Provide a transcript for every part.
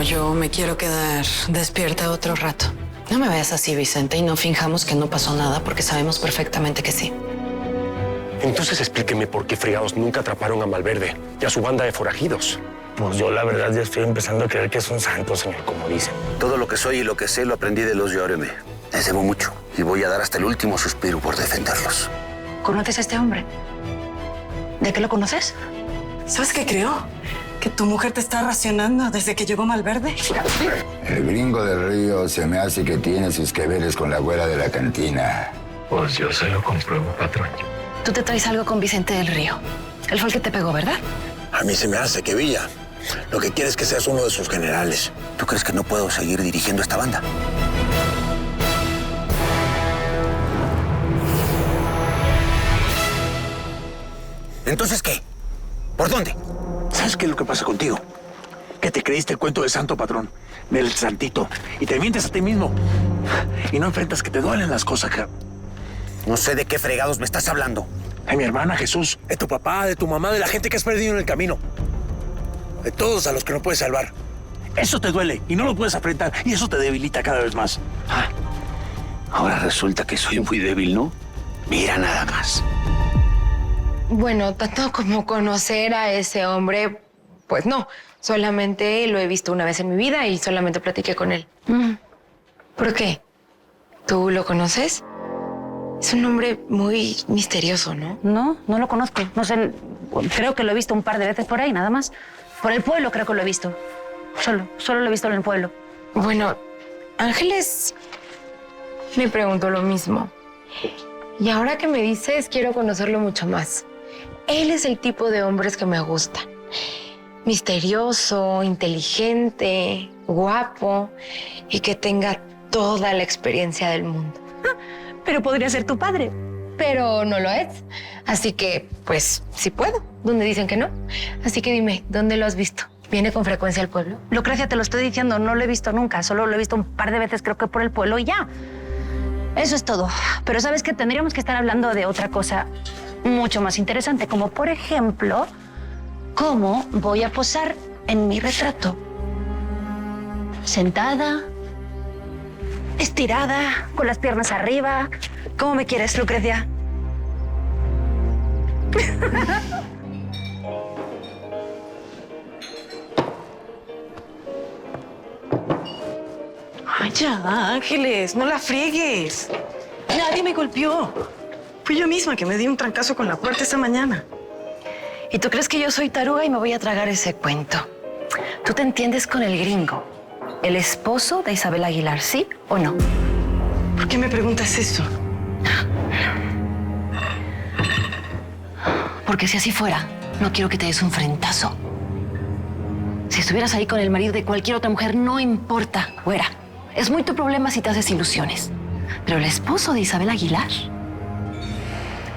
yo me quiero quedar despierta otro rato. No me veas así, Vicente, y no finjamos que no pasó nada, porque sabemos perfectamente que sí. Entonces explíqueme por qué fregados nunca atraparon a Malverde y a su banda de forajidos. Pues yo la verdad ya estoy empezando a creer que es un santo, señor, como dicen. Todo lo que soy y lo que sé lo aprendí de los Llóreme. Les debo mucho y voy a dar hasta el último suspiro por defenderlos. ¿Conoces a este hombre? ¿De qué lo conoces? ¿Sabes qué creo? Que tu mujer te está racionando desde que llegó Malverde. El gringo del río se me hace que tiene sus que veres con la güera de la cantina. Pues yo se lo compruebo, patrón. Tú te traes algo con Vicente del Río. Él fue el que te pegó, ¿verdad? A mí se me hace que Villa lo que quiere es que seas uno de sus generales. ¿Tú crees que no puedo seguir dirigiendo esta banda? ¿Entonces qué? ¿Por dónde? ¿Sabes qué es lo que pasa contigo? Que te creíste el cuento del santo, patrón, del santito, y te mientes a ti mismo. Y no enfrentas que te duelen las cosas, que... No sé de qué fregados me estás hablando. De mi hermana Jesús, de tu papá, de tu mamá, de la gente que has perdido en el camino. De todos a los que no puedes salvar. Eso te duele y no lo puedes enfrentar y eso te debilita cada vez más. Ah, ahora resulta que soy muy débil, ¿no? Mira nada más. Bueno, tanto como conocer a ese hombre, pues no. Solamente lo he visto una vez en mi vida y solamente platiqué con él. ¿Por qué? ¿Tú lo conoces? Es un hombre muy misterioso, ¿no? No, no lo conozco. No sé, creo que lo he visto un par de veces por ahí, nada más. Por el pueblo creo que lo he visto. Solo lo he visto en el pueblo. Bueno, Ángeles me preguntó lo mismo. Y ahora que me dices, quiero conocerlo mucho más. Él es el tipo de hombres que me gustan. Misterioso, inteligente, guapo y que tenga toda la experiencia del mundo. Pero podría ser tu padre. Pero no lo es. Así que, pues, sí puedo. ¿Dónde dicen que no? Así que dime, ¿dónde lo has visto? ¿Viene con frecuencia al pueblo? Lucrecia, te lo estoy diciendo, no lo he visto nunca. Solo lo he visto un par de veces, creo que por el pueblo y ya. Eso es todo. Pero ¿sabes qué? Tendríamos que estar hablando de otra cosa mucho más interesante, como por ejemplo, cómo voy a posar en mi retrato. Sentada, estirada, con las piernas arriba. ¿Cómo me quieres, Lucrecia? Ay, ya, Ángeles, no la friegues. Nadie me golpeó. Fui yo misma que me di un trancazo con la puerta esta mañana. ¿Y tú crees que yo soy taruga y me voy a tragar ese cuento? ¿Tú te entiendes con el gringo? ¿El esposo de Isabel Aguilar, sí o no? ¿Por qué me preguntas eso? Porque si así fuera, no quiero que te des un frentazo. Si estuvieras ahí con el marido de cualquier otra mujer, no importa, güera. Es muy tu problema si te haces ilusiones. Pero el esposo de Isabel Aguilar,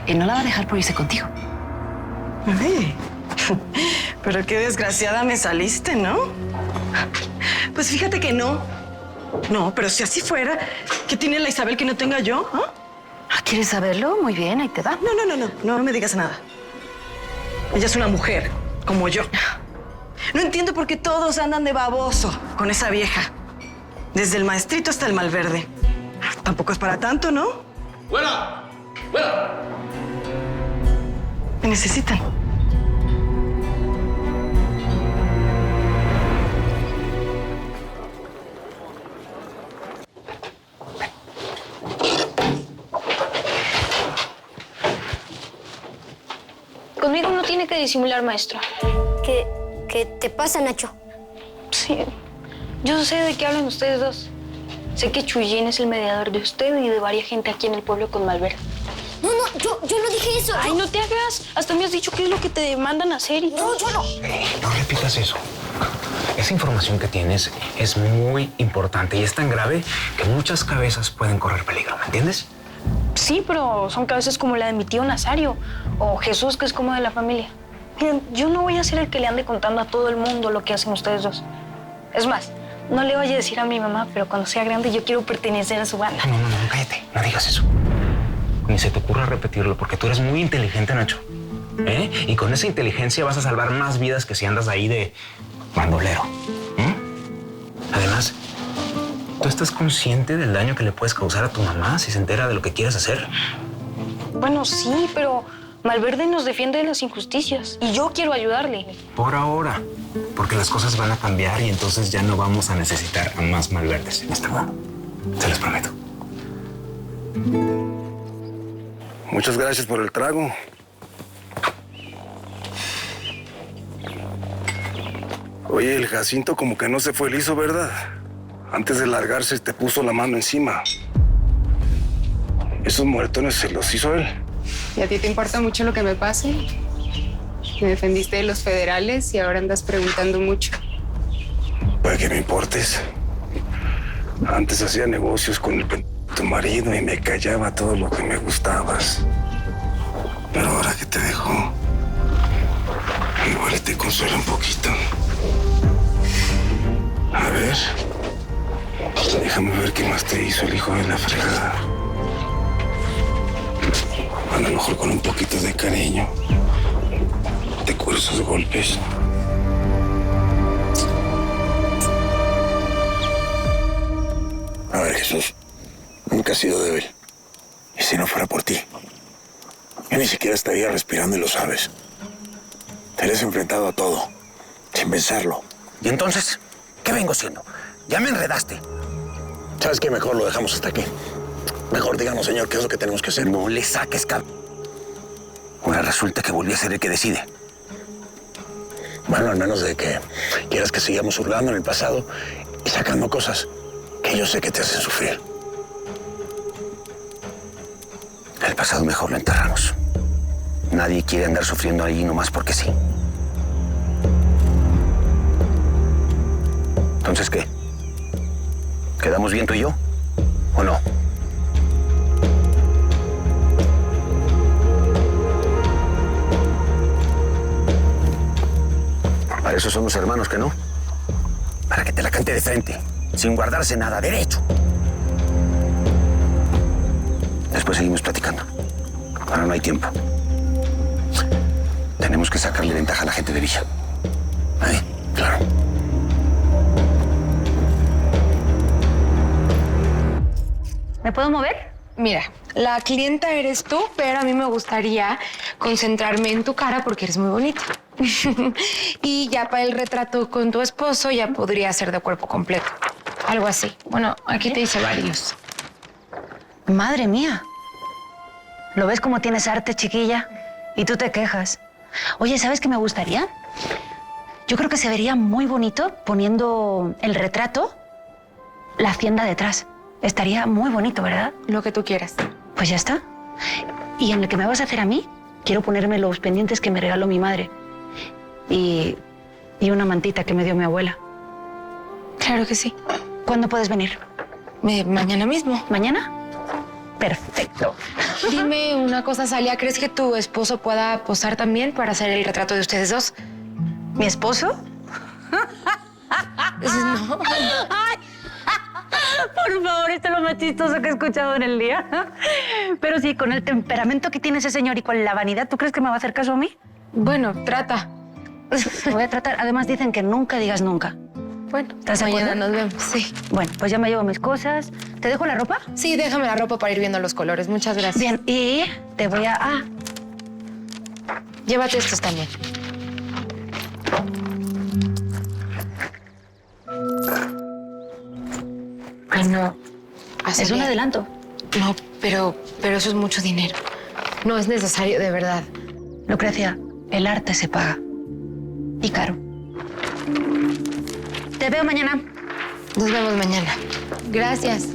él no la va a dejar por irse contigo. Ay, pero qué desgraciada me saliste, ¿no? Pues fíjate que no. No, pero si así fuera, ¿qué tiene la Isabel que no tenga yo? ¿Ah? ¿Quieres saberlo? Muy bien, ahí te va. No me digas nada. Ella es una mujer, como yo. No entiendo por qué todos andan de baboso con esa vieja. Desde el maestrito hasta el Malverde. Tampoco es para tanto, ¿no? ¡Fuera! ¡Fuera! Me necesitan. Conmigo no tiene que disimular, maestro. ¿Qué te pasa, Nacho? Sí, yo sé de qué hablan ustedes dos. Sé que Chuyín es el mediador de usted y de varias gente aquí en el pueblo con Malverde. No, yo no dije eso. Ay, no te hagas. Hasta me has dicho qué es lo que te mandan a hacer y todo. No, yo no. No repitas eso. Esa información que tienes es muy importante y es tan grave que muchas cabezas pueden correr peligro, ¿me entiendes? Sí, pero son cabezas como la de mi tío Nazario o Jesús, que es como de la familia. Miren, yo no voy a ser el que le ande contando a todo el mundo lo que hacen ustedes dos. Es más, no le vaya a decir a mi mamá, pero cuando sea grande yo quiero pertenecer a su banda. No, cállate. No digas eso. Ni se te ocurra repetirlo porque tú eres muy inteligente, Nacho. Y con esa inteligencia vas a salvar más vidas que si andas ahí de bandolero. además, ¿tú estás consciente del daño que le puedes causar a tu mamá si se entera de lo que quieres hacer? Bueno, sí, pero Malverde nos defiende de las injusticias y yo quiero ayudarle. Por ahora, porque las cosas van a cambiar y entonces ya no vamos a necesitar a más Malverdes en este mundo. Se los prometo. Muchas gracias por el trago. Oye, el Jacinto como que no se fue liso, ¿verdad? Antes de largarse te puso la mano encima. Esos moretones se los hizo él. ¿Y a ti te importa mucho lo que me pase? Me defendiste de los federales y ahora andas preguntando mucho. Para que me importes. Antes hacía negocios con tu marido y me callaba todo lo que me gustabas. Pero ahora que te dejó, igual te consuela un poquito. A ver, déjame ver qué más te hizo el hijo de la fregada. A lo mejor con un poquito de cariño te curo esos golpes. A ver, Jesús, nunca has sido débil. Y si no fuera por ti, yo ni siquiera estaría respirando y lo sabes. Te has enfrentado a todo, sin pensarlo. ¿Y entonces qué vengo siendo? Ya me enredaste. ¿Sabes qué? Mejor lo dejamos hasta aquí. Mejor díganos, señor, qué es lo que tenemos que hacer. No le saques, Ahora resulta que volví a ser el que decide. Bueno, al menos de que quieras que sigamos hurgando en el pasado y sacando cosas que yo sé que te hacen sufrir. El pasado mejor lo enterramos. Nadie quiere andar sufriendo ahí nomás porque sí. Entonces, ¿qué? ¿Quedamos bien tú y yo? ¿O no? Para eso somos hermanos, ¿que no? Para que te la cante de frente, sin guardarse nada, derecho. Después seguimos platicando. Ahora no hay tiempo. Tenemos que sacarle ventaja a la gente de Villa. ¿Ahí? Claro. ¿Me puedo mover? Mira, la clienta eres tú, pero a mí me gustaría concentrarme en tu cara porque eres muy bonita. Y ya para el retrato con tu esposo ya podría ser de cuerpo completo. Algo así. Bueno, aquí te hice varios. Madre mía. ¿Lo ves cómo tienes arte, chiquilla? Y tú te quejas. Oye, ¿sabes qué me gustaría? Yo creo que se vería muy bonito poniendo el retrato, la hacienda detrás. Estaría muy bonito, ¿verdad? Lo que tú quieras. Pues ya está. Y en el que me vas a hacer a mí, quiero ponerme los pendientes que me regaló mi madre. Y una mantita que me dio mi abuela. Claro que sí. ¿Cuándo puedes venir? Mañana mismo. ¿Mañana? Perfecto. Dime una cosa, Salia. ¿Crees que tu esposo pueda posar también para hacer el retrato de ustedes dos? ¿Mi esposo? No. Ay. Por favor, esto es lo más chistoso que he escuchado en el día. Pero sí, con el temperamento que tiene ese señor y con la vanidad, ¿tú crees que me va a hacer caso a mí? Bueno, trata. Voy a tratar. Además, dicen que nunca digas nunca. Bueno, ¿estás de acuerdo? mañana nos vemos, sí. Bueno, pues ya me llevo mis cosas. ¿Te dejo la ropa? Sí, déjame la ropa para ir viendo los colores. Muchas gracias. Bien, y te voy a... Llévate estos también. Ay, no. Es un adelanto. No, pero eso es mucho dinero. No es necesario, de verdad. Lucrecia, el arte se paga. Y caro. Te veo mañana. Nos vemos mañana. Gracias.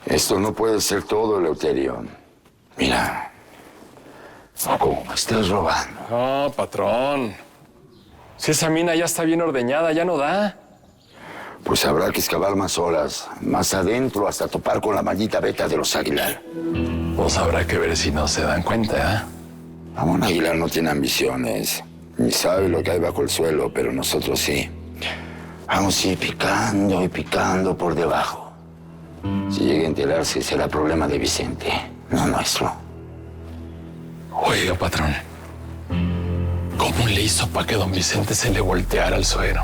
Esto no puede ser todo, Eleuterio. Mira, ¿cómo me estás robando? No, patrón. Si esa mina ya está bien ordeñada, ya no da. Pues habrá que excavar más horas, más adentro, hasta topar con la maldita beta de los Aguilar. Pues habrá que ver si no se dan cuenta, ¿eh? Ramón Aguilar no tiene ambiciones, ni sabe lo que hay bajo el suelo, pero nosotros sí. Vamos a ir picando y picando por debajo. Si llega a enterarse, será problema de Vicente, no nuestro. Oiga, patrón. ¿Cómo le hizo para que don Vicente se le volteara al suero?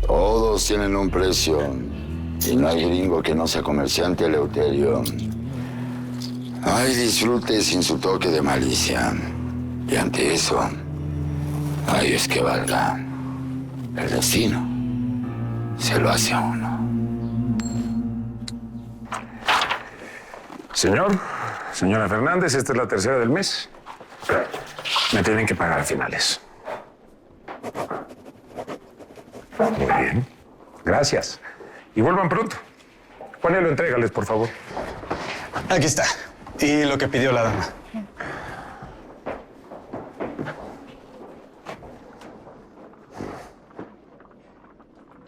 Todos tienen un precio. Y no hay gringo que no sea comerciante, Eleuterio. No hay disfrute sin su toque de malicia. Y ante eso, no hay Dios que valga. El destino se lo hace a uno. Señora Fernández, esta es la tercera del mes. Me tienen que pagar a finales. Muy bien. Gracias. Y vuelvan pronto. Juanelo, entrégales, por favor. Aquí está. Y lo que pidió la dama.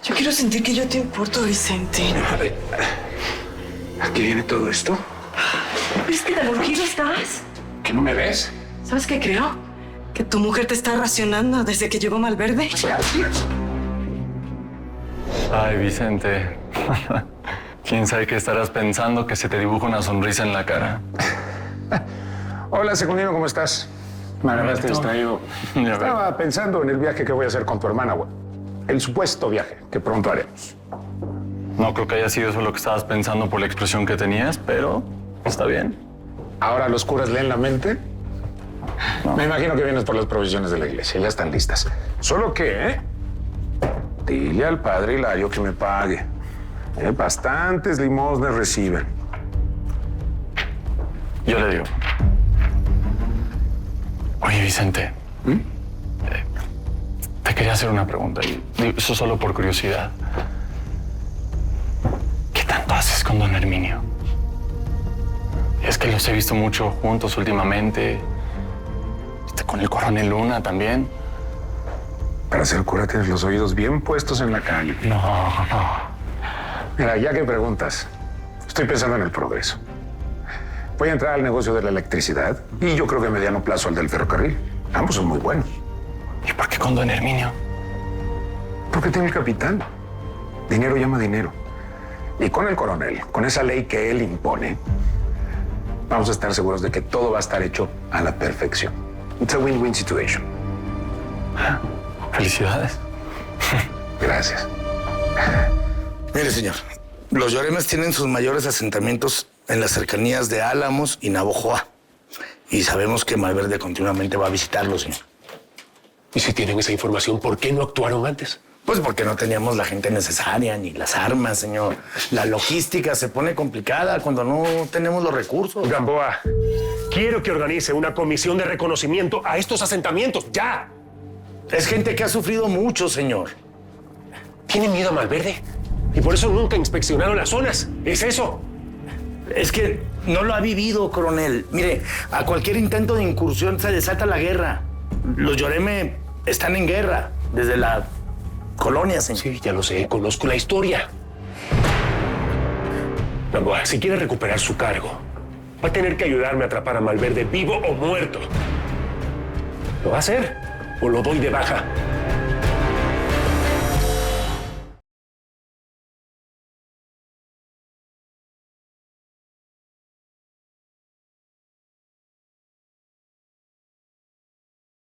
Yo quiero sentir que yo te importo, Vicente. ¿A qué viene todo esto? ¿Ves que tan urgido estás? ¿Que no me ves? ¿Sabes qué creo? Que tu mujer te está racionando desde que llegó Malverde. Ay, Vicente. ¿Quién sabe qué estarás pensando que se te dibuja una sonrisa en la cara? Hola, secundino, ¿cómo estás? Me agarraste distraído. Estaba pensando en el viaje que voy a hacer con tu hermana, güey. El supuesto viaje que pronto haremos. No creo que haya sido eso lo que estabas pensando por la expresión que tenías, pero está bien. ¿Ahora los curas leen la mente? No. Me imagino que vienes por las provisiones de la iglesia. Ya están listas. Solo que, dile al padre Hilario que me pague. Bastantes limosnas reciben. Yo le digo. Oye, Vicente. Te quería hacer una pregunta. Y eso solo por curiosidad. ¿Qué tanto haces con don Herminio? Es que los he visto mucho juntos últimamente. Con el coronel Luna también. Para ser cura tienes los oídos bien puestos en la calle. No. Mira, ya que preguntas, estoy pensando en el progreso. Voy a entrar al negocio de la electricidad y yo creo que a mediano plazo al del ferrocarril. Ambos son muy buenos. ¿Y por qué con don Herminio? Porque tiene el capital. Dinero llama dinero. Y con el coronel, con esa ley que él impone, vamos a estar seguros de que todo va a estar hecho a la perfección. It's a win-win situation. Felicidades. Gracias. Mire, señor, los Lloremes tienen sus mayores asentamientos en las cercanías de Álamos y Navojoa. Y sabemos que Malverde continuamente va a visitarlos, señor. Y si tienen esa información, ¿por qué no actuaron antes? Pues porque no teníamos la gente necesaria, ni las armas, señor. La logística se pone complicada cuando no tenemos los recursos. Gamboa, quiero que organice una comisión de reconocimiento a estos asentamientos, ¡ya! Es gente que ha sufrido mucho, señor. ¿Tienen miedo a Malverde? Y por eso nunca inspeccionaron las zonas. ¿Es eso? Es que no lo ha vivido, coronel. Mire, a cualquier intento de incursión se desata la guerra. Los Lloreme están en guerra desde la colonia, señor. Sí, ya lo sé, conozco la historia. Gamboa, si quiere recuperar su cargo, va a tener que ayudarme a atrapar a Malverde vivo o muerto. ¿Lo va a hacer o lo doy de baja?